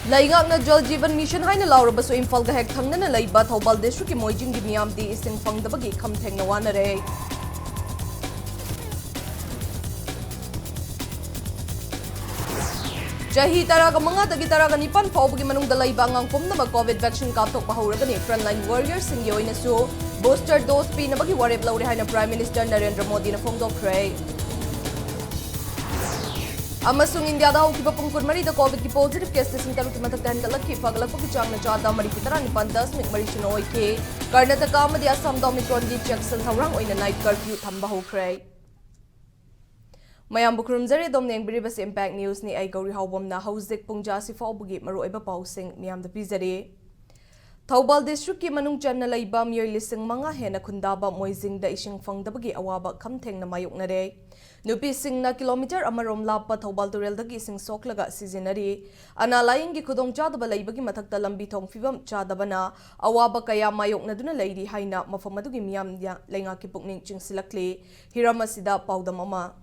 Laingakna Jal Jeevan Mission haina laurabasu Imphal ga hek thangnana leiba Thoubal district ki moijing gi miyamdi ising fangdabagi khamthengna wanare. Chahi taraga manga dagi taraga nipan faubagi manungda laiba angang pumnaba COVID vaccine kapthokpa hauragani frontline warriors singi oinasu booster dose pinabagi warep laure haina Prime Minister Narendra Modi na phongdokre. Amasung India da haukiba pung kunmari da COVID ki positive cases in taluki mathakta handalaki pagalakpa ki changna chada mari kitara nipan 10 mik mari chinoi ke Karnataka amadi Assam da Omicron gi Jackson haurang oina night curfew thamba hokre. Mayam bukurumzare dom nengbiribas Impact News ni ay gauri haubamna hauzik pungja si faubugi maruiba pausing miyam da pizare. Thoubal district ki manung channa laiba miyoy lising mga hena kundaba moizing da ising fangdabagi awaba kamtheng na mayok na re. Nupi sing na kilometer amarom lapa Thoubal turel dagi sing soklaga seasonary. Analaying gi kudong chadaba laibagi matakta lambi thong fibam chadaba na awaba kaya mayok na duna lairi haina mafamadugi miyam ya lainga ki pukning chingsilakli. Hiramasida paudam ama.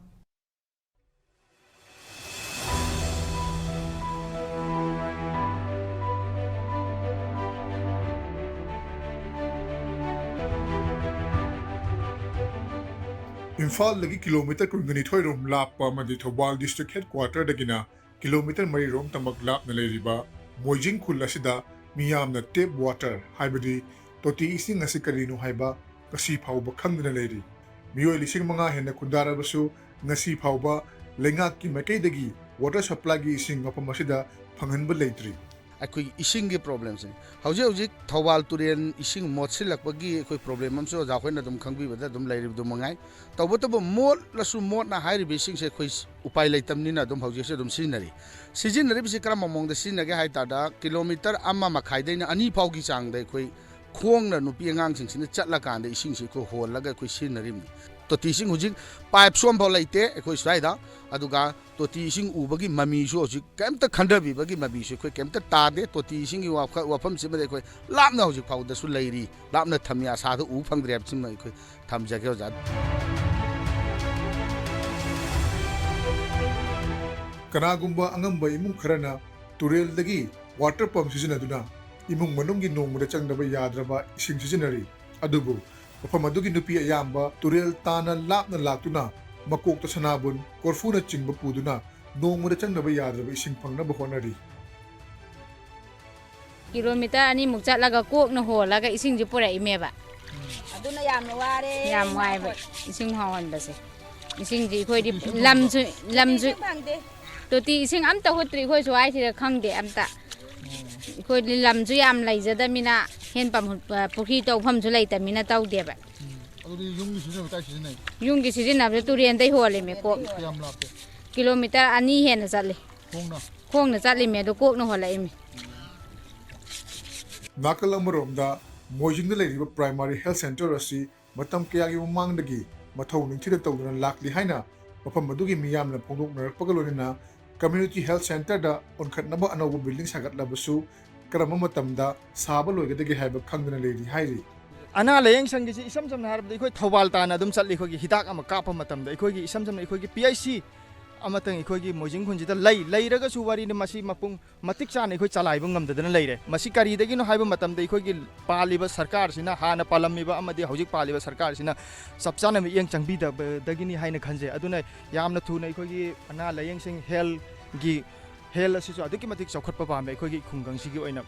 Imphal lagi kilometer kurungani thoi rom lap pa madi Thoubal district headquarter dagina kilometer mari rom tamak lap na leiriba moijing khul asida miyam na tap water haibadi toti ising asi karino haiba kasi phauba khangna leiri miyoi lising mga hena kundara basu ngasi phauba lengak ki makai dagi water supply gi ising apamasida phanganba leitri अखोई इसिंग की problems हैं हौजे हौजे Thoubal Tourane इसिंग मोटसिलकपगी अखोई problem हमसो जाखोइना दुम खंगबिबदा दुम लाइरिबदु मंगाई तबतब मोट लसु मोट ना हाइरिबि इसिंग से अखोई उपाय लैतमनिना दुम हौजे से दुम सिजिनरी बिसे करम ममोंग द सिनगे हाइतादा किलोमीटर अमा मखाइदैना अनि फाउगी चांगदा अखोई खोंगना नुपि अंगांग सिंगसिना चटला कांदा इसिंग से को होलगा अखोई सिनरिमनि तोती सिंग हुजिक पाइप सोम फाउ लैते अखोई स्वाइदा अदुगा तोती सिंग उबगी ममीसु हुजिक केमता खंडबिबगी ममीसु अखोई केमता तादे तोती सिंग वाफम सिमदे अखोई लापना हुजिक फाउदसु लैरी लापना थमिया सादु उ फंगद्रेब सिम अखोई थमजगे जा कनागुंबा अंगंबा इमुंग खरना तुरेल दगी वाटर पंप सिजनदुना इमुंग मनुंगी नोंगमुदा चंगदबा याद्रबा इसिंग सिजनरी अदुबु मफम अदुगी नुपी अयाम्बा तुरेल ताना लापना लाक्तुना मकोक्ता सनाबुन कोरफुना चिंगबा पुदुना नोंगमुदा चंगदबा याद्रबा इसिंग फंगनबा होनरी किलोमीटर अनि मुक चटलागा कोकना होलागा इसिंग जे पुरा इमेबा अदुना यामना वारे याम वाइबा इसिंग हावनबसे इसिंग जे खोइदि लमजु तोती इसिंग अमता होत्रि खोइ सुवाइ थिरा खंगदे अमता खोइ लमजु याम लैजदमिना हेन पम पुखी तौफमजु लैतमिना तौदेबा अदुदि युंगी सिजन काय सिजन युंगी सिजनबसे तुरेन होले मे को याम लापे किलोमीटर अनि हेन चले खोंगना चले मे दो कोकना होलाइमे नाकल अमरोमदा मोइजिंग लेरिबा प्राइमरी हेल्थ सेंटर असि मतम कयागी ममांगदगी मथौ निंथिदा तौदना लाकली हाइना मफम मदुगी मियामना फोंदोकनरपगा लोनिना कम्युनिटी हेल्थ सेंटर दा उनखटनबा अनौबा बिल्डिंग सागतलबसु करम मतमदा साबा लोइगदगी हाइबा खंगदना लेरि हाइरि अना लेयंग संगि इसम सम हारबदि अखोय थौबाल ताना दुम चटलि अखोयगी हिदाक अमा कापा मतमदा अखोयगी इसम सम अखोयगी पीआईसी अमतंग अखोयगी मोइजिंग खुंजिदा लैरगसु वारिना मसी मपुंग मतिक चाने अखोय चलाइबा ngамददना लैरे मसी करीदगिनो हाइबा मतमदा अखोयगी पालिबा सरकार सिना हाना पालमिबा अमदि हौजिक पालिबा सरकार सिना सबचाना मियंग चंगबिदगिनि हाइना खंजे अदुना यामना थुना अखोयगी अना लेयंग सिंग हेल्थ असिसु अदुकी मतिक चौखटपा पामे अखोयगी खुंगंसिगी ओइना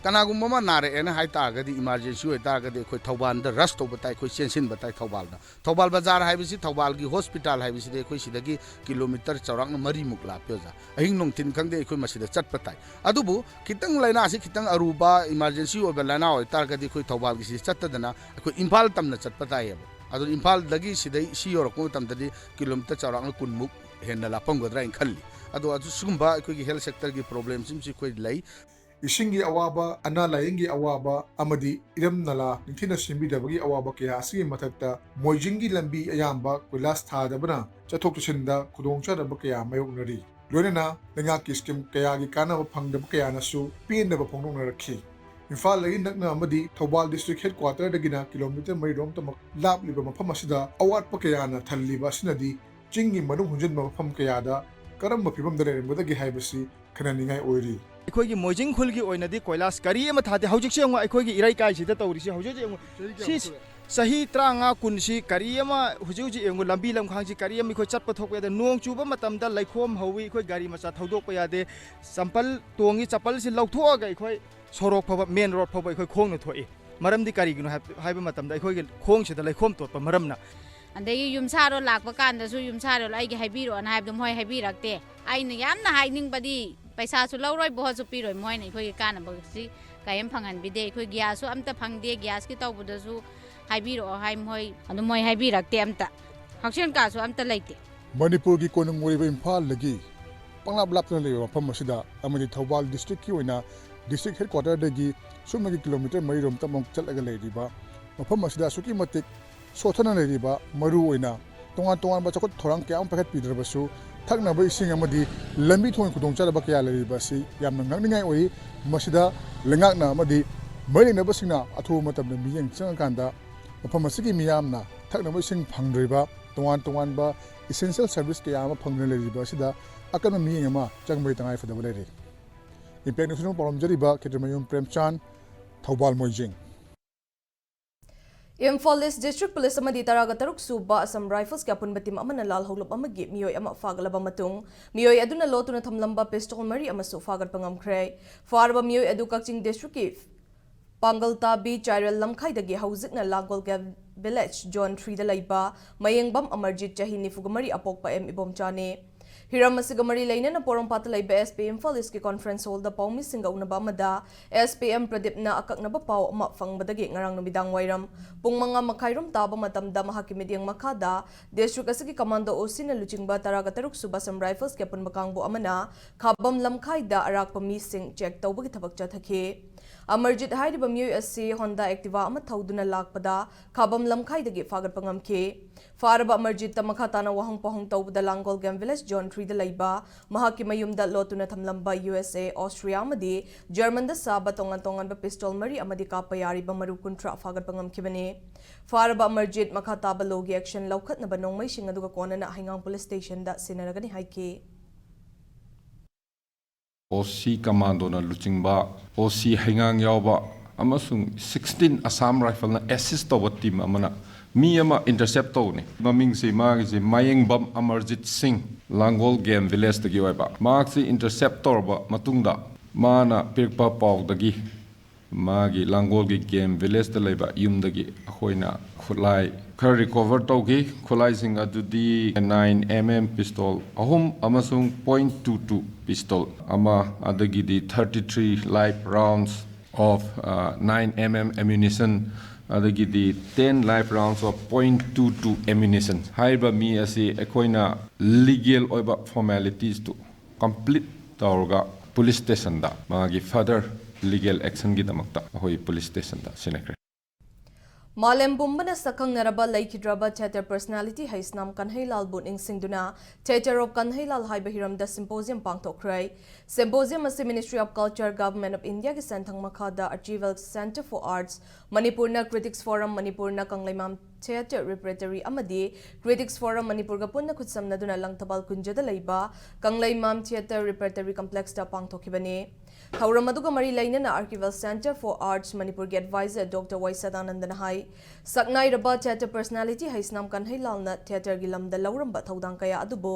कनागुम्बा नारे एना हाइ तागदि इमरजेंसी होय तागदि अखोय थौबाल द रश तौबा ताइ अखोय चेंसिन बताइ थौबाल दा थौबाल बाजार हाइबिसि थौबाल की हॉस्पिटल हाइबिसि दे अखोय सिदगी किलोमीटर चौरांग मरी मुक लाप्यो जा अहिंग नोंथिन खंगदे अखोय मसिदा चटपा ताइ अदुबु खितंग लाइना सि खितंग अरुबा इमरजेंसी ओबे लाइना होय तागदि अखोय थौबाल की सि चटदना अखोय इम्फाल तमना चटपा ताइ अदु इम्फाल दगी सिदai सि योरको तमदि किलोमीटर चौरांग कुनमुक हेन लापंगोद्रा इन खल्ली अदु सुगुम्बा अखोय हेल्थ सेक्टर की प्रॉब्लम सिमसि अखोय लै इसिंगी अवाबा अना लायंगी अवाबा अमदी इरम नला निथिना सिंबिदबगी अवाबा कया असि मथक्ता मोइजिंगी लंबी अयाम्बा कोइलास थादबना चथोक चसिंदा खुदोंचादब कया मायोगनरी लोनेना लंगा की स्कीम कया गी कानाबा फंगदब कया नसु पेनदब फोंदोंनरखी इम्फाल लगी नकना अमदी थौबाल डिस्ट्रिक्ट हेडक्वार्टर दगिना किलोमीटर मरीरोम तमक लापलिबा मफम असिदा अवाटपा कयाना थल्लिबा सिनदी चिंगी मनु हुंजन मफम कयादा करम फिबम दलेरमदगी हाइबसी खननिंगाई ओइरी ꯑꯩꯈꯣꯏꯒꯤ ꯃꯣꯏꯖꯤꯡ ꯈꯨꯜꯒꯤ ꯑꯣꯏꯅꯗꯤ ꯀꯣꯏꯂꯥꯁ ꯀꯔꯤ ꯑꯃ ꯊꯥꯗꯦ ꯍꯧꯖꯤꯛꯁꯦ ꯌꯦꯡꯉꯨ ꯑꯩꯈꯣꯏꯒꯤ ꯏꯔꯩꯀꯥꯏꯁꯤꯗ ꯇꯧꯔꯤꯁꯤ ꯍꯧꯖꯤꯛ ꯌꯦꯡꯉꯨ ꯁꯤ ꯆꯍꯤ 35 ꯀꯨꯟꯁꯤ ꯀꯔꯤ ꯑꯃ ꯍꯧꯖꯤꯛ ꯌꯦꯡꯉꯨ ꯂꯝꯕꯤ ꯂꯝꯈꯥꯡꯁꯤ ꯀꯔꯤ ꯑꯃ ꯑꯩꯈꯣꯏ ꯆꯠꯄ ꯊꯣꯛꯄ ꯌꯥꯗꯦ ꯅꯣꯡ ꯆꯨꯕ ꯃꯇꯝꯗ ꯂꯩꯈꯣꯝ ꯍꯧꯋꯤ ꯑꯩꯈꯣꯏ ꯒꯥꯔꯤ ꯃꯆꯥ ꯊꯧꯗꯣꯛꯄ ꯌꯥꯗꯦ ꯆꯝꯄꯜ ꯇꯣꯡꯉꯤ ꯆꯝꯄꯜꯁꯤ ꯂꯧꯊꯣꯛꯑꯒ ꯑꯩꯈꯣꯏ ꯁꯣꯔꯣꯛ ꯐꯥꯎꯕ ꯃꯦꯟ ꯔꯣꯗ ꯐꯥꯎꯕ ꯑꯩꯈꯣꯏ ꯈꯣꯡꯅ ꯊꯣꯛꯏ ꯃꯔꯝꯗꯤ ꯀꯔꯤꯒꯤꯅꯣ ꯍꯥꯏꯕ ꯃꯇꯝꯗ ꯑꯩꯈꯣꯏꯒꯤ ꯈꯣꯡꯁꯤꯗ ꯂꯩꯈꯣꯝ ꯇꯣꯠꯄ ꯃꯔꯝꯅ ꯑꯗꯒꯤ ꯌꯨꯝꯁꯥꯔꯣ ꯂꯥꯛꯄ ꯀꯥꯟꯗꯁꯨ ꯌꯨꯝꯁꯥꯔꯣ ꯑꯩꯒꯤ ꯍꯥꯏꯕꯤꯔꯛꯑꯣꯅ ꯍꯥꯏꯕꯗꯣ ꯃꯣꯏ ꯍꯥꯏꯕꯤꯔꯛꯇꯦ ꯑꯩꯅ ꯌꯥꯝꯅ ꯍꯥꯏꯅꯤꯡꯕꯗꯤ ꯄꯩꯁꯥꯁꯨ ꯂꯧꯔꯣꯏ ꯕꯣꯠꯁꯨ ꯄꯤꯔꯣꯏ ꯃꯣꯏꯅ ꯑꯩꯈꯣꯏꯒꯤ ꯀꯥꯟꯅꯕꯁꯤ ꯀꯔꯤꯝ ꯐꯪꯍꯟꯕꯤꯗꯦ ꯑꯩꯈꯣꯏ ꯒ꯭ꯌꯥꯁꯁꯨ ꯑꯝꯇ ꯐꯪꯗꯦ ꯒ꯭ꯌꯥꯁꯀꯤ ꯇꯧꯕꯗꯁꯨ ꯍꯥꯏꯕꯤꯔꯛꯑꯣ ꯍꯥꯏ ꯃꯣꯏ ꯑꯗꯨ ꯃꯣꯏ ꯍꯥꯏꯕꯤꯔꯛꯇꯦ ꯑꯝꯇ ꯍꯛꯁꯦꯜ ꯀꯥꯔꯗꯁꯨ ꯑꯝꯇ ꯂꯩꯇꯦ ꯃꯅꯤꯄꯨꯔꯒꯤ ꯀꯣꯅꯨꯡ ꯑꯣꯏꯔꯤꯕ ꯏꯝꯐꯥꯜꯗꯒꯤ ꯄꯪꯂꯥꯞ ꯂꯥꯞꯇꯨꯅ ꯂꯩꯕ ꯃꯐꯝ ꯑꯁꯤꯗ ꯑꯃꯗꯤ ꯊꯧꯕꯥꯜ ꯗꯤꯁꯇ꯭ꯔꯤꯛꯀꯤ ꯑꯣꯏꯅ ꯗꯤꯁꯇ꯭ꯔꯤꯛ ꯍꯦꯗꯀ꯭ꯋꯥꯇꯔꯗꯒꯤ ꯁꯨꯞꯅꯒꯤ ꯀꯤꯂꯣꯃꯤꯇꯔ 4 ꯇꯃꯛ ꯆꯠꯂꯒ ꯂꯩꯔꯤꯕ ꯃꯐꯝ ꯑꯁꯤꯗ ꯑꯁꯨꯛꯀꯤ ꯃꯇꯤꯛ ꯁꯣꯊꯅ ꯂꯩꯔꯤꯕ ꯃꯔꯨ ꯑꯣꯏꯅ ꯇꯣꯉꯥꯟ ꯇꯣꯉꯥꯟꯕ ꯆꯥꯎꯈꯠ ꯊꯧꯔꯥꯡ ꯀꯌꯥ ꯑꯃ ꯄꯥꯏꯈꯠꯄꯤꯗ꯭ꯔꯕꯁꯨ ꯊꯛꯅꯕ ꯏꯁꯤꯡ ꯑꯃꯗꯤ ꯂꯝꯕꯤ ꯊꯣꯡꯒꯤ ꯈꯨꯗꯣꯡꯆꯥꯗꯕ ꯀꯌꯥ ꯂꯩꯔꯤꯕ ꯑꯁꯤ ꯌꯥꯝꯅ ꯉꯛꯅꯤꯡꯉꯥꯏ ꯑꯣꯏ ꯃꯁꯤꯗ ꯂꯩꯉꯥꯛꯅ ꯑꯃꯗꯤ ꯃꯔꯤ ꯂꯩꯅꯕꯁꯤꯡꯅ ꯑꯊꯨꯕ ꯃꯇꯝꯗ ꯃꯤꯠꯌꯦꯡ ꯆꯪꯉꯀꯥꯟꯗ ꯃꯐꯝ ꯑꯁꯤꯒꯤ ꯃꯤꯌꯥꯝꯅ ꯊꯛꯅꯕ ꯏꯁꯤꯡ ꯐꯪꯗ꯭ꯔꯤꯕ ꯇꯣꯉꯥꯟ ꯇꯣꯉꯥꯟꯕ ꯏꯁꯦꯟꯁꯤꯌꯦꯜ ꯁꯔꯚꯤꯁ ꯀꯌꯥ ꯑꯃ ꯐꯪꯗꯨꯅ ꯂꯩꯔꯤꯕ ꯑꯁꯤꯗ ꯑꯀꯟꯕ ꯃꯤꯠꯌꯦꯡ ꯑꯃ ꯆꯪꯕꯒꯤ ꯇꯉꯥꯏꯐꯗꯕ ꯂꯩꯔꯤ ꯏꯝꯄꯦꯛ ꯅ꯭ꯌꯨꯁꯅ ꯄꯥꯎꯗꯝꯖꯔꯤꯕ ꯈꯦꯇ꯭ꯔꯤꯃꯌꯨꯝ ꯄ꯭ꯔꯦꯝꯆꯥꯟ ꯊꯧꯕꯥꯜ ꯃꯣꯏꯖꯤꯡ ꯏꯝꯐꯥꯜ ꯏꯁ ꯗꯤꯁꯇ꯭ꯔꯤꯛ ꯄꯨꯂꯤꯁ ꯑꯃꯗꯤ 13 ꯁꯨꯕ ꯑꯁꯝ ꯔꯥꯏꯐꯜꯁꯀꯤ ꯑꯄꯨꯟꯕ ꯇꯤꯝ ꯑꯃꯅ ꯂꯥꯜꯍꯧꯂꯨꯞ ꯑꯃꯒꯤ ꯃꯤꯑꯣꯏ ꯑꯃ ꯐꯥꯒꯠꯂꯕ ꯃꯇꯨꯡ ꯃꯤꯑꯣꯏ ꯑꯗꯨꯅ ꯂꯣꯠꯇꯨꯅ ꯊꯝꯂꯝꯕ ꯄꯤꯁꯇꯣꯜ 4 ꯑꯃꯁꯨ ꯐꯥꯒꯠꯄ ꯉꯝꯈ꯭ꯔꯦ ꯐꯥꯔꯕ ꯃꯤꯑꯣꯏ ꯑꯗꯨ ꯀꯛꯆꯤꯡ ꯗꯤꯁꯇ꯭ꯔꯤꯛꯀꯤ ꯄꯥꯡꯒꯜꯇꯥꯕꯤ ꯆꯥꯏꯔꯦꯜ ꯂꯝꯈꯥꯏꯗꯒꯤ ꯍꯧꯖꯤꯛꯅ ꯂꯥꯡꯒꯣꯜꯒ ꯚꯤꯂꯦꯖ ꯖꯣꯟ 3ꯗ ꯂꯩꯕ ꯃꯌꯦꯡꯕꯝ ꯑꯃꯔꯖꯤꯠ ꯆꯍꯤ 94 ꯑꯄꯣꯛꯄ ꯏꯕꯣꯝꯆꯥꯅꯤ ꯍꯤꯔꯝ ꯑꯁꯤꯒ ꯃꯔꯤ ꯂꯩꯅꯅ ꯄꯣꯔꯣꯝꯄꯥꯠꯇ ꯂꯩꯕ SP ꯏꯝꯐꯥꯜ ꯏꯁꯀꯤ ꯀꯣꯟꯐꯔꯦꯟꯁ ꯍꯣꯜꯗ ꯄꯥꯎꯃꯤꯁꯤꯡꯒ ꯎꯅꯕ ꯑꯃꯗ SPM ꯄ꯭ꯔꯗꯤꯞꯅ ꯑꯀꯛꯅꯕ ꯄꯥꯎ ꯑꯃ ꯐꯪꯕꯗꯒꯤ ꯉꯔꯥꯡ ꯅꯨꯃꯤꯗꯥꯡ ꯋꯥꯏꯔꯝ ꯄꯨꯡ 5:30 ꯇꯥꯕ ꯃꯇꯝꯗ ꯃꯍꯥꯛꯀꯤ ꯃꯤꯠꯌꯦꯡ ꯃꯈꯥꯗ ꯗꯤꯁꯇ꯭ꯔꯤꯛ ꯑꯁꯤꯒꯤ ꯀꯃꯥꯟꯗꯣ OCꯅ ꯂꯨꯆꯤꯡꯕ 13 ꯁꯨꯕ ꯑꯁꯝ ꯔꯥꯏꯐꯜꯁꯀꯤ ꯑꯄꯨꯟꯕ ꯀꯥꯡꯕꯨ ꯑꯃꯅ ꯈꯥꯕꯝ ꯂꯝꯈꯥꯏꯗ ꯑꯔꯥꯛꯄ ꯃꯤꯁꯤꯡ ꯆꯦꯛ ꯇꯧꯕꯒꯤ ꯊꯕꯛ ꯆꯠꯊꯈꯤ ꯑꯃꯔꯖꯤꯠ ꯍꯥꯏꯔꯤꯕ ꯃꯤꯑꯣꯏ ꯑꯁꯤ ꯍꯣꯟꯗꯥ ꯑꯦꯛꯇꯤꯚꯥ ꯑꯃ ꯊꯧꯗꯨꯅ ꯂꯥꯛꯄꯗ ꯈꯥꯕꯝ ꯂꯝꯈꯥꯏꯗꯒꯤ ꯐꯥꯒꯠꯄ ꯉꯝꯈꯤ ꯐꯥꯔꯕ ꯑꯃꯔꯖꯤꯠꯇ ꯃꯈꯥ ꯇꯥꯅ ꯋꯥꯍꯪ ꯄꯥꯎꯍꯪ ꯇꯧꯕꯗ ꯂꯥꯡꯒꯣꯜ ꯒꯦꯝ ꯚꯤꯂꯦꯖ ꯖꯣꯟ 3ꯗ ꯂꯩꯕ ꯃꯍꯥꯛꯀꯤ ꯃꯌꯨꯝꯗ ꯂꯣꯠꯇꯨꯅ ꯊꯝꯂꯝꯕ USA, ꯑꯣꯁꯇ꯭ꯔꯤꯌꯥ ꯑꯃꯗꯤ ꯖꯔꯃꯟꯗ ꯁꯥꯕ ꯇꯣꯉꯥꯟ ꯇꯣꯉꯥꯟꯕ ꯄꯤꯁꯇꯣꯜ 4 ꯑꯃꯗꯤ ꯀꯥꯞꯄ ꯌꯥꯔꯤꯕ ꯃꯔꯨ 30 ꯐꯥꯒꯠꯄ ꯉꯝꯈꯤꯕꯅꯤ ꯐꯥꯔꯕ ꯑꯃꯔꯖꯤꯠ ꯃꯈꯥ ꯇꯥꯕ ꯂꯣꯒꯤ ꯑꯦꯛꯁꯟ ꯂꯧꯈꯠꯅꯕ ꯅꯣꯡꯃꯩꯁꯤꯡ ꯑꯗꯨꯒ ꯀꯣꯟꯅꯅ ꯍꯩꯉꯥꯡ ꯄꯨꯂꯤꯁ ꯁ꯭ꯇꯦꯁꯟꯗ ꯁꯤꯟꯅꯔꯒꯅꯤ ꯍꯥꯏꯈꯤ OC ꯀꯃꯥꯟꯗꯣꯅ ꯂꯨꯆꯤꯡꯕ OC ꯍꯩꯉꯥꯡ ꯌꯥꯎꯕ ꯑꯃꯁꯨꯡ 16 ꯑꯁꯥꯝ ꯔꯥꯏꯐꯜꯅ ꯑꯦꯁꯤꯁ ꯇꯧꯕ ꯇꯤꯝ ꯑꯃꯅ ꯃꯤ ꯑꯃ ꯏꯟꯇꯔꯁꯦꯞ ꯇꯧꯅꯤ ꯃꯃꯤꯡꯁꯤ ꯃꯥꯒꯤꯁꯤ ꯃꯌꯦꯡꯕꯝ ꯑꯃꯔꯖꯤꯠ ꯁꯤꯡ ꯂꯥꯡꯒꯣꯜ ꯒꯦꯝ ꯚꯤꯂꯦꯖꯇꯒꯤ ꯑꯣꯏꯕ ꯃꯍꯥꯛꯁꯤ ꯏꯟꯇꯔꯁꯦꯞ ꯇꯧꯔꯕ ꯃꯇꯨꯡꯗ ꯃꯥꯅ ꯄꯤꯔꯛꯄ ꯄꯥꯎꯗꯒꯤ ꯃꯥꯒꯤ ꯂꯥꯡꯒꯣꯜꯒꯤ ꯒꯦꯝ ꯚꯤꯂꯦꯖꯇ ꯂꯩꯕ ꯌꯨꯝꯗꯒꯤ ꯑꯩꯈꯣꯏꯅ ꯈꯨꯠꯂꯥꯏ ꯈꯔ ꯔꯤꯀꯣꯚꯔ ꯇꯧꯈꯤ ꯈꯨꯠꯂꯥꯏꯁꯤꯡ ꯑꯗꯨꯗꯤ 9mm ꯄꯤꯁꯇꯣꯜ 3 ꯑꯃꯁꯨꯡ .22 ꯄꯤꯁꯇꯣꯜ ꯑꯃ ꯑꯗꯒꯤꯗꯤ 33 ꯂꯥꯏꯐ ꯔꯥꯎꯟꯁ ꯑꯣꯐ 9mm ꯑꯦꯝꯌꯨꯅꯤꯁꯟ ꯑꯗꯒꯤꯗꯤ 10 ꯂꯥꯏꯐ ꯔꯥꯎꯟꯁ ꯑꯣꯐ .22 ꯑꯦꯝꯌꯨꯅꯤꯁꯟ ꯍꯥꯏꯔꯤꯕ ꯃꯤ ꯑꯁꯤ ꯑꯩꯈꯣꯏꯅ ꯂꯤꯒꯦꯜ ꯑꯣꯏꯕ ꯐꯣꯔꯃꯦꯂꯤꯇꯤꯁꯇꯨ ꯀꯝꯄ꯭ꯂꯤꯠ ꯇꯧꯔꯒ ꯄꯨꯂꯤꯁ ꯁ꯭ꯇꯦꯁꯟꯗ ꯃꯥꯒꯤ ꯐꯔꯗꯔ ꯂꯤꯒꯦꯜ ꯑꯦꯛꯁꯟꯒꯤꯗꯃꯛꯇ ꯑꯩꯈꯣꯏ ꯄꯨꯂꯤꯁ ꯁ꯭ꯇꯦꯁꯟꯗ ꯁꯤꯟꯅꯈ꯭ꯔꯦ ꯃꯥꯂꯦꯝ ꯄꯨꯝꯕꯅ ꯁꯛꯈꯪꯅꯔꯕ ꯂꯩꯈꯤꯗ꯭ꯔꯕ theatre personality Heisnam ꯀꯟꯍꯩꯂꯥꯜꯕꯨ ꯅꯤꯡꯁꯤꯡꯗꯨꯅ theatre of ꯀꯟꯍꯩꯂꯥꯜ ꯍꯥꯏꯕ ꯍꯤꯔꯝꯗ ꯁꯤꯝꯄꯣꯖꯤꯌꯝ ꯄꯥꯡꯊꯣꯛꯈ꯭ꯔꯦ ꯁꯤꯝꯄꯣꯖꯤꯌꯝ ꯑꯁꯤ ministry of culture government of ꯏꯟꯗꯤꯌꯥꯒꯤ ꯁꯦꯟꯊꯪ ꯃꯈꯥꯗ ꯑꯔꯆꯤꯚꯦꯜ ꯁꯦꯟꯇꯔ ꯐꯣꯔ ꯑꯥꯔꯠꯁ ꯃꯅꯤꯄꯨꯔꯅ ꯀ꯭ꯔꯤꯇꯤꯛꯁ ꯐꯣꯔꯝ ꯃꯅꯤꯄꯨꯔꯅ ꯀꯪꯂꯩꯃꯥꯝ ꯊꯤꯌꯦꯇꯔ ꯔꯤꯄꯔꯦꯇꯔꯤ ꯑꯃꯗꯤ ꯀ꯭ꯔꯤꯇꯤꯛꯁ ꯐꯣꯔꯝ ꯃꯅꯤꯄꯨꯔꯒ ꯄꯨꯟꯅ ꯈꯨꯠꯁꯝꯅꯗꯨꯅ ꯂꯪꯊꯕꯥꯜ ꯀꯨꯟꯖꯗ ꯂꯩꯕ ꯀꯪꯂꯩꯃꯥꯝ ꯊꯤꯌꯦꯇꯔ ꯔꯤꯄꯔꯦꯇꯔꯤ ꯀꯝꯄ꯭ꯂꯦꯛꯁꯇ ꯄꯥꯡꯊꯣꯛꯈꯤꯕꯅꯤ ꯊꯧꯔꯝ ꯑꯗꯨꯒ ꯃꯔꯤ ꯂꯩꯅꯅ ꯑꯥꯔꯀꯤꯚꯦꯜ ꯁꯦꯟꯇꯔ ꯐꯣꯔ ꯑꯥꯔꯠꯁ ꯃꯅꯤꯄꯨꯔꯒꯤ ꯑꯦꯗꯚꯥꯏꯖꯔ ꯗꯣꯛꯇꯔ ꯋꯥꯏ ꯁꯗꯥꯅꯟꯗꯅ ꯍꯥꯏ ꯁꯛꯅꯥꯏꯔꯕ ꯊꯤꯌꯦꯇꯔ ꯄꯔꯁꯣꯅꯦꯂꯤꯇꯤ ꯍꯩꯁꯅꯥꯝ ꯀꯟꯍꯩꯂꯥꯜꯅ ꯊꯤꯌꯦꯇꯔꯒꯤ ꯂꯝꯗ ꯂꯧꯔꯝꯕ ꯊꯧꯗꯥꯡ ꯀꯌా ꯑꯗꯨꯕꯨ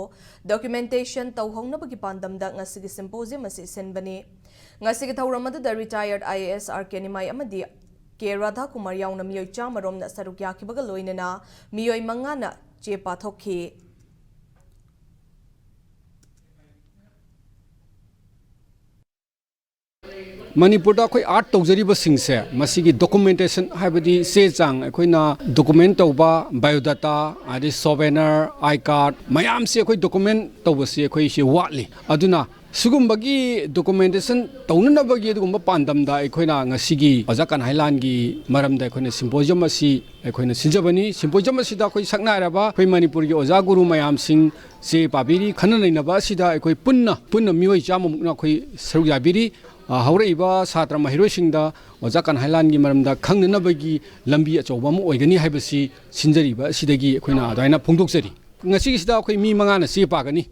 ꯗꯣꯀꯨꯃꯦꯟꯇꯦꯁꯟ ꯇꯧꯍꯧꯅꯕꯒꯤ ꯄꯥꯟꯗꯝꯗ ꯉꯁꯤꯒꯤ ꯁꯤꯝꯄꯣꯖꯤꯌꯝ ꯑꯁꯤ ꯁꯤꯟꯕꯅꯤ ꯉꯁꯤꯒꯤ ꯊꯧꯔꯝ ꯑꯗꯨꯗ ꯔꯤꯇꯥꯌꯔꯗ IAS RK ꯅꯤꯃꯥꯏ ꯑꯃꯗꯤ K ꯔꯥꯙꯥꯀꯨꯃꯥꯔ ꯌꯥꯎꯅ ꯃꯤꯑꯣꯏ 100 ꯁꯔꯨꯛ ꯌꯥꯈꯤꯕꯒ ꯂꯣꯏꯅꯅ ꯃꯤꯑꯣꯏ 5ꯅ ꯆꯦ ꯄꯥꯊꯣꯛꯈꯤ ꯃꯅꯤꯄꯨꯔꯗ ꯑꯩꯈꯣꯏ ꯑꯥꯔꯠ ꯇꯧꯖꯔꯤꯕꯁꯤꯡꯁꯦ ꯃꯁꯤꯒꯤ ꯗꯣꯀꯨꯃꯦꯟꯇꯦꯁꯟ ꯍꯥꯏꯕꯗꯤ ꯆꯦ ꯆꯥꯡ ꯑꯩꯈꯣꯏꯅ ꯗꯣꯀꯨꯃꯦꯟ ꯇꯧꯕ ꯕꯥꯏꯑꯣꯗꯥꯇꯥ ꯑꯗꯩ ꯁꯣꯚꯦꯅꯔ ꯑꯥꯏ ꯀꯥꯔꯗ ꯃꯌꯥꯝꯁꯦ ꯑꯩꯈꯣꯏ ꯗꯣꯀꯨꯃꯦꯟ ꯇꯧꯕꯁꯤ ꯑꯩꯈꯣꯏꯁꯦ ꯋꯥꯠꯂꯤ ꯑꯗꯨꯅ ꯁꯤꯒꯨꯝꯕꯒꯤ ꯗꯣꯀꯨꯃꯦꯟꯇꯦꯁꯟ ꯇꯧꯅꯅꯕꯒꯤ ꯑꯗꯨꯒꯨꯝꯕ ꯄꯥꯟꯗꯝꯗ ꯑꯩꯈꯣꯏꯅ ꯉꯁꯤꯒꯤ ꯑꯣꯖꯥ ꯀꯟꯍꯩꯂꯥꯜꯒꯤ ꯃꯔꯝꯗ ꯑꯩꯈꯣꯏꯅ ꯁꯤꯝꯄꯣꯖꯤꯌꯝ ꯑꯁꯤ ꯑꯩꯈꯣꯏꯅ ꯁꯤꯟꯖꯕꯅꯤ ꯁꯤꯝꯄꯣꯖꯤꯌꯝ ꯑꯁꯤꯗ ꯑꯩꯈꯣꯏ ꯁꯛꯅꯥꯏꯔꯕ ꯑꯩꯈꯣꯏ ꯃꯅꯤꯄꯨꯔꯒꯤ ꯑꯣꯖꯥ ꯒꯨꯔꯨ ꯃꯌꯥꯝꯁꯤꯡ ꯆꯦ ꯄꯥꯕꯤꯔꯤ ꯈꯟꯅ ꯅꯩꯅꯕ ꯑꯁꯤꯗ ꯑꯩꯈꯣꯏ ꯄꯨꯟꯅ ꯃꯤꯑꯣꯏ 100ꯃꯨꯛꯅ ꯑꯩꯈꯣꯏ ꯁꯔꯨꯛ ꯌꯥꯕꯤꯔꯤ ꯍꯧꯔꯛꯏꯕ ꯁꯥꯇ꯭ꯔ ꯃꯍꯩꯔꯣꯏꯁꯤꯡꯗ ꯑꯣꯖꯥ ꯀꯟꯍꯩꯂꯥꯜꯒꯤ ꯃꯔꯝꯗ ꯈꯪꯅꯅꯕꯒꯤ ꯂꯝꯕꯤ ꯑꯆꯧꯕ ꯑꯃ ꯑꯣꯏꯒꯅꯤ ꯍꯥꯏꯕꯁꯤ ꯁꯤꯟꯖꯔꯤꯕ ꯑꯁꯤꯗꯒꯤ ꯑꯩꯈꯣꯏꯅ ꯑꯗꯨꯃꯥꯏꯅ ꯐꯣꯡꯗꯣꯛꯆꯔꯤ ꯉꯁꯤꯒꯤꯁꯤꯗ ꯑꯩꯈꯣꯏ ꯃꯤ 5ꯅ ꯆꯦ ꯄꯥꯒꯅꯤ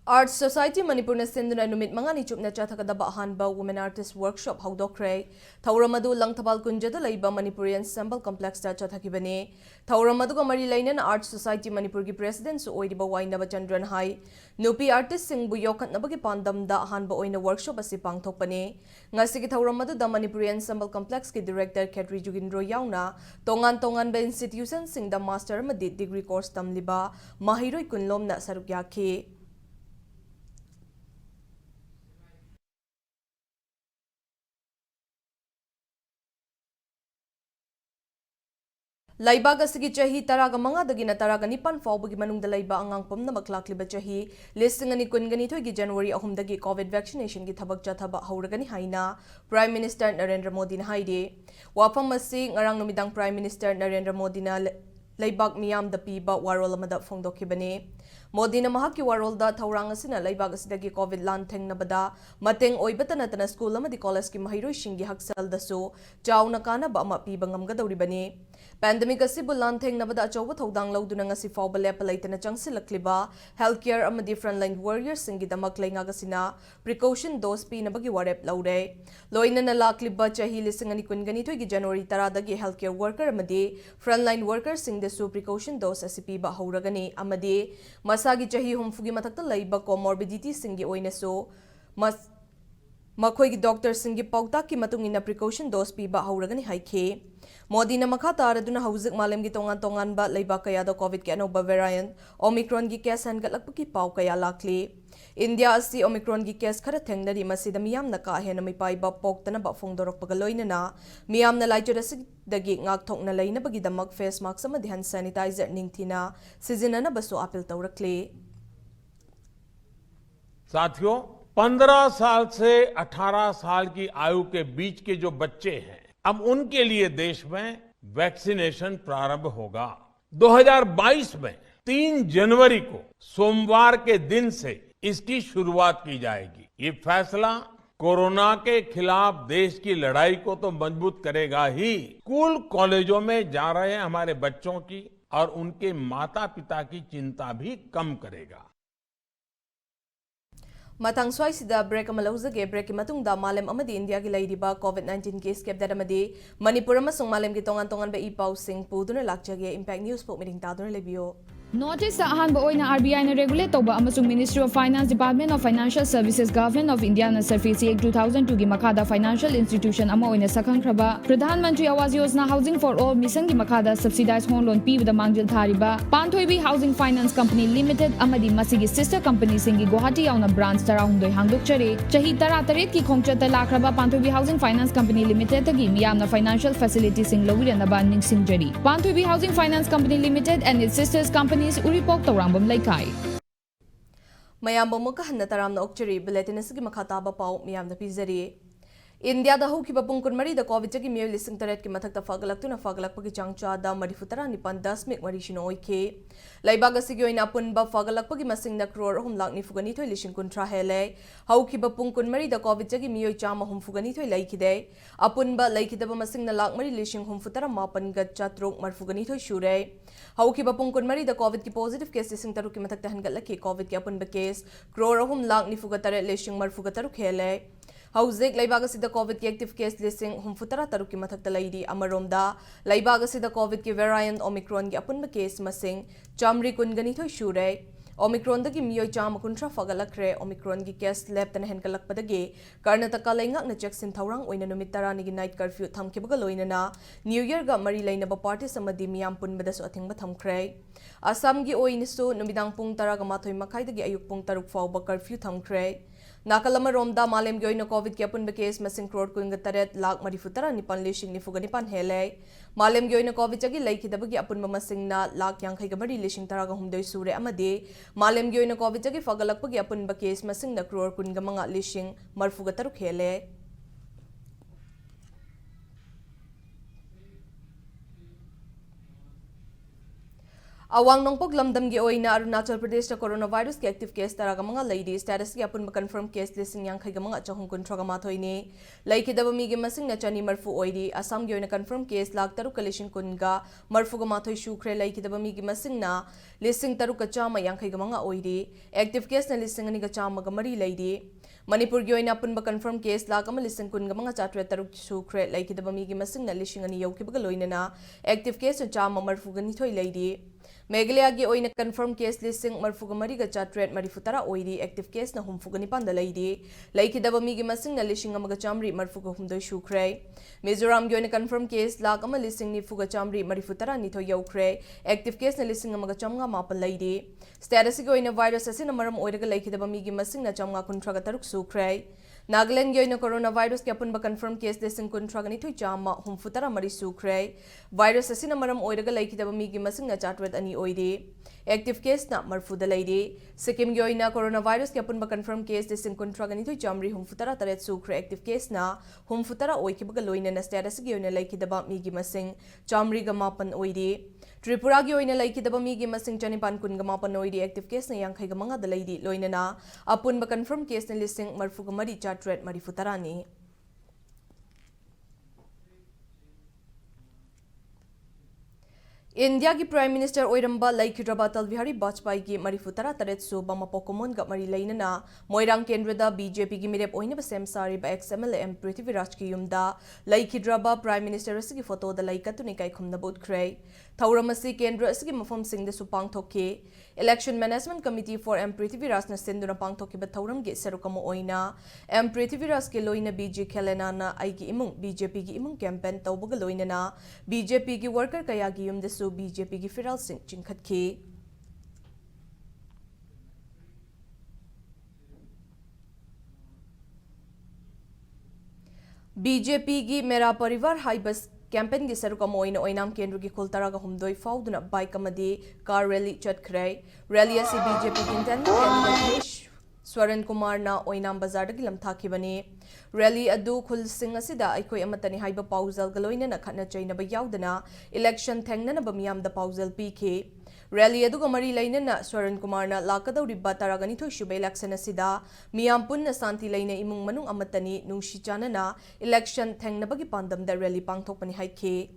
Arts Society Manipur na sinduna numit mangani chupna chathakadaba ahanba Women Artist Workshop haudokre. Thauramadu Langthabal Kunjada laiba Manipurian Ensemble Complex da chathakibane. Thauramadu ko mari laina na Arts Society Manipur ki President su oidiba Wainaba Chandran Hai. Nupi artist singbu yokat nabagi pandam da ahanba oina workshop asi pangthokpane. Ngasi ki thauramadu da Manipurian Ensemble Complex ki Director Ketri Jugindro yauna tongan ba institution sing da master madit degree course tamliba mahiroi kunlom na saruk yakhe. Laibag asigi chahi taraga manga dagina taraga nipan fawbagi manungda laiba angang pumna maklakliba chahi listing ani kungani thoigi January 3 dagi COVID vaccination gi thabak chathaba hauragani haina Prime Minister Narendra Modi na haide wafam asi ngarang numidang Prime Minister Narendra Modi na laibag miyam da piba warol amada phongdokhibane Modi na mahaki warol da thaurang asina laibag asidagi COVID lan thengnabada mateng oibata natana school amadi college ki mahiroi shingi haksal dasu chauna kana ba ma piba ngamgadawribane Pandemic asibu lan thengnabada achoba thodang lauduna ngasi fawba lepa laitana changsilakliba healthcare amadi frontline warriors singidamak lainga gasina precaution dose pinabagi warep laure loina na lakliba chahi lisingani kungani thoigi January 10 dagi healthcare worker amadi frontline workers singdesu precaution dose asipi ba hauragani amadi masagi chahi humfugi matakta laiba comorbidity singi oinaso makhoi gi doctor singi pauta ki matungina precaution dose piba hauragani haikhe Modi na makha taraduna hauzik malem gi tongan ba leiba kaya da COVID ke anoba variant Omicron gi case hangalakpa ki pau kaya lakli India asi Omicron gi case khara thengnari masida miyam na ka hena mi pai ba poktana ba phongdorok pagaloina na miyam na laijora sig dagi ngak thokna leina bagi damak face mask sama hand sanitizer ningthina seasonana baso appeal tawrakli साथियों 15 साल से 18 साल की आयु के बीच के जो बच्चे हैं अब उनके लिए देश में वैक्सीनेशन प्रारंभ होगा 2022 में 3 जनवरी को सोमवार के दिन से इसकी शुरुआत की जाएगी ये फैसला कोरोना के खिलाफ देश की लड़ाई को तो मजबूत करेगा ही स्कूल कॉलेजों में जा रहे हमारे बच्चों की और उनके माता पिता की चिंता भी कम करेगा Matang swai sida break amalauza ge break ki matungda malem amadi India gi laidiba COVID-19 case cap dara amadi Manipur amasung malem gi tongan ba ipau sing puduna lakjage impact news po meeting taduna lebiyo Notice sa ahanba oina RBI na regulate tawba amasung Ministry of Finance Department of Financial Services Government of India na Surface Act 2002 gi makada financial institution ama oina sakhangkraba Pradhan Mantri Awas Yojana Housing for All mission gi makada subsidized home loan pibada mangjil thariba Panthoibi Housing Finance Company Limited amadi masigi sister company singi Guwahati yauna branch tarahundoi hangdokchare chahi tara taret ki khongchata lakraba Panthoibi Housing Finance Company Limited tagi miyamna financial facilities sing lawirana ningsingjari Panthoibi Housing Finance Company Limited and its sisters company Uripok Taurambam Laikai. Mayam bomuka hanna taramna okchari bulletin asigi makhataba pau miyam na pizari. India da hu ki bapung kunmari da COVID ki miyol lising taret ki mathak ta fagalak pagi changcha da marifutara nipan 10 mik marishino oike. Laibag asigi oina apun ba fagalak pagi masing na crore hum lakni fugani thoi lising kuntra hele. Hau ki bapung kunmari da COVID ki miyoy chama hum fugani thoi laikide. Apun ba laikide ba masing na lakmari lising hum futara mapan gatcha trok marfugani thoi shure. Hau ki bapung kunmari da COVID ki positive case lising taru ki mathak ta hangalaki COVID ki apun ba case crore hum lakni fugatare lising marfugataru hele. Hauzek laibag asida COVID ki active case listing humfutara taruki mathakta laidi amaromda laibag asida COVID ki variant Omicron ki apunba case masing chamri kungani thoi shure Omicron da ki miyoy cham kuntra fagalakre Omicron ki case lab tan hen kalakpadagi Karnataka laingak na Jackson thaurang oina numit tarani gi night curfew thamkibaga loina na New Year ga mari laina ba party samadi miyam punbada su athingba thamkre Assam gi oinisu numidang pung taraga mathoi makai dagi ayuk pung taruk fawba curfew thamkre Nakalama romda malem gyoy na COVID ki apun ba case masing crore kunga taret lak marifutara nipan lishing ni fuga nipan hele. Malem gyoy na COVID jagi lai kidabagi apun ba masing na lak yang kay gamari lishing taraga humdoy sure amade. Malem gyoy na COVID jagi fagalak pagi apun ba case masing na crore kunga mga lishing marfuga taruk hele. Awang nongpok lamdam gi oina Arunachal Pradesh coronavirus ki active case taraga manga lady status ki apun confirm case listing yang khai manga chahung kun thraga ma thoini laiki daba mi gi masing na chani marfu oidi Assam gi oina confirm case lak taru kalishin kun ga marfu ga ma thoi shukre laiki daba mi gi masing na listing taru ka chama yang khai manga oidi active case na listing ani ga chama ga mari lady Manipur gi oina apun ba confirm case lak ama listing kun ga manga chatre taru shukre laiki daba mi gi masing na listing ani yau ki ba loina na active case chama marfu ga ni thoi lady Meghalaya gi oina confirm case listing marfuga mariga chatret marifutara oidi active case na humfuga nipanda laidi laiki daba mi gi masing na listing amaga chamri marfuga humdoi shukre Mizoram gi oina confirm case lag ama listing ni fuga chamri marifutara nitho yaukre active case na listing amaga chamga mapa laidi status gi oina virus asina maram oiraga laiki daba mi gi masing na chamga kuntraga taruk sukre Nagaland gi oina coronavirus ki apun ba confirm case listing kuntraga nitho chama humfutara mari sukre virus asina maram oiraga laiki daba mi gi masing na chatret ani oide active case na marfuda laide Sikkim gi oina coronavirus ki apun ba confirm case listing kuntraga nitho chamri humfutara taret sukre active case na humfutara oiki ba loina na status gi oina laiki daba mi gi masing chamri ga mapan oide Tripura gi oina laiki daba mi gi masing chanipan kun ga mapan oide active case na yang khai ga manga da laidi loina na apun ba confirm case na listing marfuga mari chatret marifutara ni India ki Prime Minister Oiramba Laikhidraba Atal Bihari Vajpayee ki marifutara taret su bama pokomon ga mari lainana Moirang Kendrada BJP ki mirep oina ba sem sari ba XMLA M Prithviraj ki yumda Laikhidraba Prime Minister asigi photo da laikatu ni kai khumna bot khrei Thauramasi Kendra asigi mafam sing de su pangthokke Election Management Committee for M Prithviraj na senduna pangthokke ba thauram ge serukamo oina M Prithviraj ke loina BJ Khelena na ai ki imung BJP ki imung campaign tawbaga loina na BJP ki worker kaya gi yumde su BJP ki Firal Singh Chinkhatki BJP ki Mera Parivar Haibas campaign ki sarukam oina oinam kendru ki khultaraga humdoi fauduna bike amadi car rally chatkhrai rally asi BJP ki intended candidate Swaran Kumar na oinam bazar da gilam thakibani rally adu khul sing asida aikoi amatani haiba pauzal galoina na khatna chaina ba yaudana election thengna na bamiyam da pauzal pk rally adu gamari laina na Swaran Kumar na lakadauri bataragani thoi shube election asida miyam punna santi laina imung manung amatani nungshi chana na election thengna bagi pandam da rally pangthokpani haike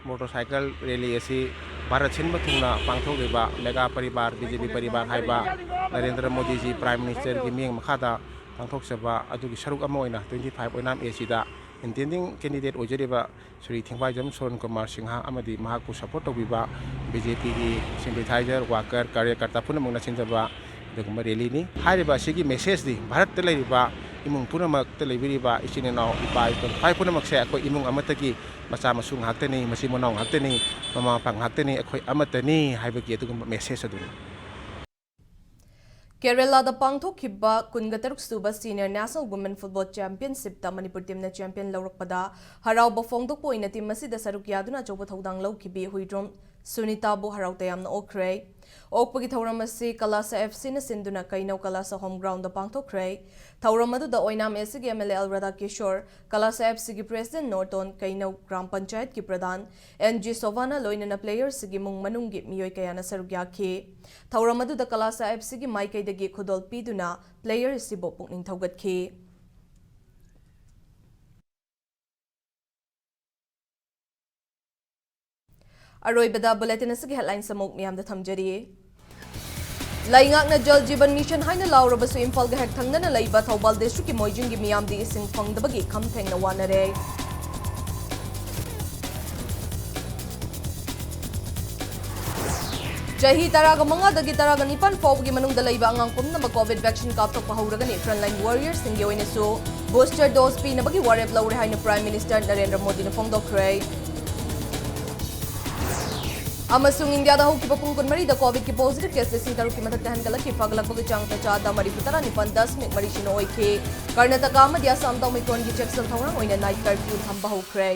motorcycle rally asi Bharat Chin Bathungna Pangthokriba Mega Paribar BJP Paribar haiba Narendra Modi ji Prime Minister ki mieng makhada pangthoksaba adugi saruk ama oina 25 oinam AC da intending candidate ojeriba Sri Thingbai Jamson Kumar Singha amadi mahaku support tobiba BJP ki sympathizer worker karyakarta punamungna chinjaba deguma rally ni haiba sigi message di Bharat te leiba imung punamak te leibiriba isinena ipai pai punamak se akoi imung amatagi macha masung hakteni masi monong hakteni mama pang hakteni akoi amatani haibagi adugum message adu Kerala da pangthokhiba kungataruk suba senior national women football championship ta Manipur team na champion lawrakpada harau ba fongdok poina team masida saruk yaduna choba thodang lawkhibi huidrom Sunita bu harau tayamna okhrei okpagi thauram asi Kalasa FC na sinduna kainau Kalasa home ground da pangthokhrei thauram adu da oinam SG MLA Alrada Kishore Kalasa FC ki president Norton kainau gram panchayat ki pradhan NG Sovana loina na players gi mung manung gi miyoi kayana saruk yakhe thauram adu da Kalasa FC gi mai kaidagi khudol piduna players si bo pukning thaugatkhe Aroibada bulletin asigi headline samok miyam da thamjari Laingak na Jal Jeevan Mission haina laurabasu Imphal ga hek thangna laiba Thoubal district ki Moijing gi miyam di ising phangdabagi khamtheng na wanare Chahi taraga manga dagi taraga nipan fawgi manung da laiba angang pumna ba COVID vaccine kapthokpa hauragani frontline warriors singi oina su booster dose pi na bagi warep laure haina Prime Minister Narendra Modi na phongdokhrei Amasung India da hokiba pung kun mari da COVID ki positive cases sing taru ki mathak tahan kalak ki faglak bagi chang ta cha da mari putara ni 10 mik mari sino oike Karnataka ma dia sam da mai kon gi check sal thawrang oina night curfew thamba hokrei